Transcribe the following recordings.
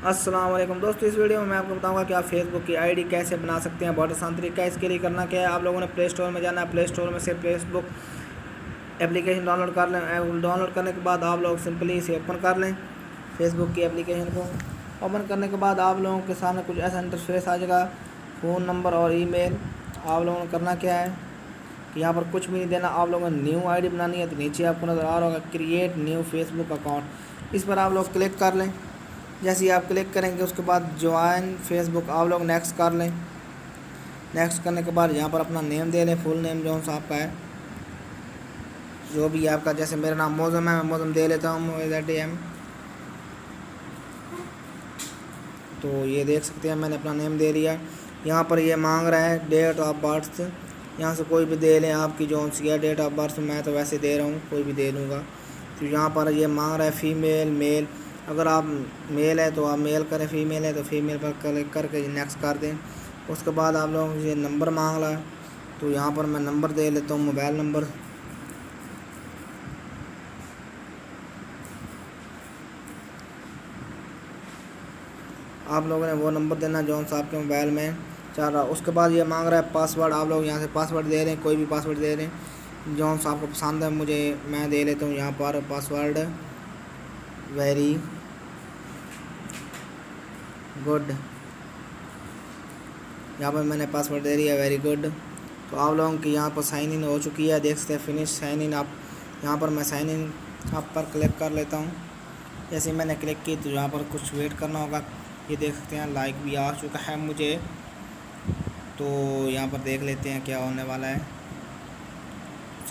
अस्सलाम वालेकुम दोस्तों, इस वीडियो में मैं आपको बताऊंगा कि आप फेसबुक की आईडी कैसे बना सकते हैं। बहुत आसान तरीका है। इसके लिए करना क्या है, आप लोगों ने प्ले स्टोर में जाना है। प्ले स्टोर में से फेसबुक एप्लीकेशन डाउनलोड कर लें। डाउनलोड करने के बाद आप लोग सिंपली इसे ओपन कर लें। फेसबुक की एप्लीकेशन को ओपन करने के बाद आप लोगों के सामने कुछ ऐसा इंटरफेस आ जाएगा। फ़ोन नंबर और ईमेल। आप लोगों ने करना क्या है कि यहाँ पर कुछ भी नहीं देना। आप लोगों ने न्यू आईडी बनानी है, तो नीचे आपको नज़र आ रहा होगा क्रिएट न्यू फेसबुक अकाउंट। इस पर आप लोग क्लिक कर लें। जैसे ही आप क्लिक करेंगे उसके बाद ज्वाइन फेसबुक आप लोग नेक्स्ट कर लें। नेक्स्ट करने के बाद यहाँ पर अपना नेम दे लें, फुल नेम जो सा आपका है, जो भी आपका। जैसे मेरा नाम मौज़म है, मैं मौज़म दे लेता हूँ MOZAM। तो ये देख सकते हैं मैंने अपना नेम दे लिया। यहाँ पर ये मांग रहा है डेट ऑफ बर्थ, यहाँ से कोई भी दे लें आपकी जो सी है डेट ऑफ बर्थ। मैं तो वैसे दे रहा हूँ, कोई भी दे लूँगा। तो यहाँ पर ये मांग रहा है फीमेल मेल। अगर आप मेल है तो आप मेल करें, फीमेल है तो फीमेल पर क्लिक करके नेक्स्ट कर दें। उसके बाद आप लोगों से नंबर मांग रहा है, तो यहाँ पर मैं नंबर दे लेता हूँ, मोबाइल नंबर। आप लोगों ने वो नंबर देना जो सा आपके मोबाइल में चल रहा। उसके बाद ये मांग रहा है पासवर्ड। आप लोग यहाँ से पासवर्ड दे रहे हैं, कोई भी पासवर्ड दे रहे हैं जो सा आपको पसंद है। मैं दे लेता हूँ यहाँ पर पासवर्ड वेरी गुड। यहाँ पर मैंने पासवर्ड दे दिया वेरी गुड। तो आप लोगों की यहाँ पर साइन इन हो चुकी है, देख सकते हैं फिनिश साइन इन। आप यहाँ पर मैं साइन इन आप पर क्लिक कर लेता हूँ। जैसे मैंने क्लिक की तो यहाँ पर कुछ वेट करना होगा। ये देख सकते हैं लाइक भी आ चुका है मुझे। तो यहाँ पर देख लेते हैं क्या होने वाला है।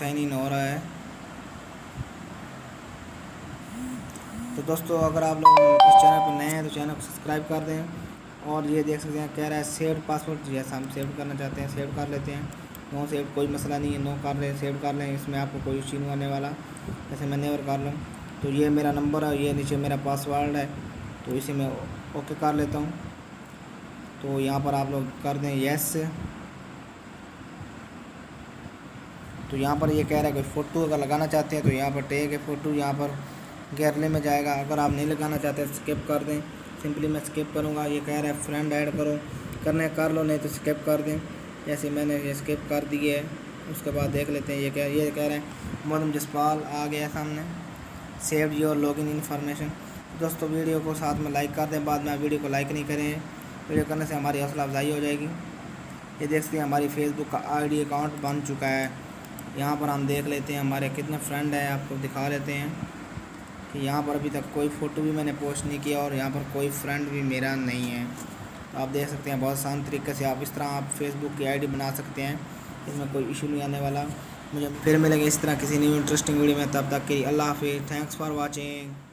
साइन इन हो रहा है। तो दोस्तों, अगर आप लोग इस चैनल पर नए हैं तो चैनल को सब्सक्राइब कर दें। और ये देख सकते हैं कह रहा है सेव पासवर्ड। जैसा हम सेव करना चाहते हैं सेव कर लेते हैं। नो सेव कोई मसला नहीं है, नो कर रहे सेव कर लें, इसमें आपको कोई इश्यू नहीं होने वाला। जैसे मैं नेवर कर लूँ तो ये मेरा नंबर है, ये नीचे मेरा पासवर्ड है, तो इसे मैं ओके कर लेता हूँ। तो यहाँ पर आप लोग कर दें यस। तो यहाँ पर ये कह रहा है कोई फ़ोटो अगर लगाना चाहते हैं तो यहाँ पर टेक है फ़ोटो, यहाँ पर गैलरी में जाएगा। अगर आप नहीं लगाना चाहते स्किप कर दें। सिंपली मैं स्किप करूँगा। ये कह रहा है फ्रेंड ऐड करो, करने कर लो, नहीं तो स्किप कर दें। जैसे मैंने ये स्किप कर दिए है। उसके बाद देख लेते हैं ये कह रहे हैं मौज़म जसपाल आ गया सामने, सेव योर लॉगिन इन्फॉर्मेशन। दोस्तों, वीडियो को साथ में लाइक कर दें। बाद में वीडियो को लाइक नहीं करें, वीडियो करने से हमारी हौसला अफजाई हो जाएगी। ये देख सकते हैं हमारी फेसबुक का आईडी अकाउंट बन चुका है। यहाँ पर हम देख लेते हैं हमारे कितने फ्रेंड हैं, आपको दिखा लेते हैं कि यहाँ पर अभी तक कोई फ़ोटो भी मैंने पोस्ट नहीं किया और यहाँ पर कोई फ्रेंड भी मेरा नहीं है। आप देख सकते हैं बहुत आसान तरीके से आप इस तरह आप फेसबुक की आईडी बना सकते हैं। इसमें कोई इशू नहीं आने वाला। मुझे फिर मिलेंगे इस तरह किसी न्यू इंटरेस्टिंग वीडियो में। तब तक के लिए अल्लाह हाफिज़। Thanks for watching.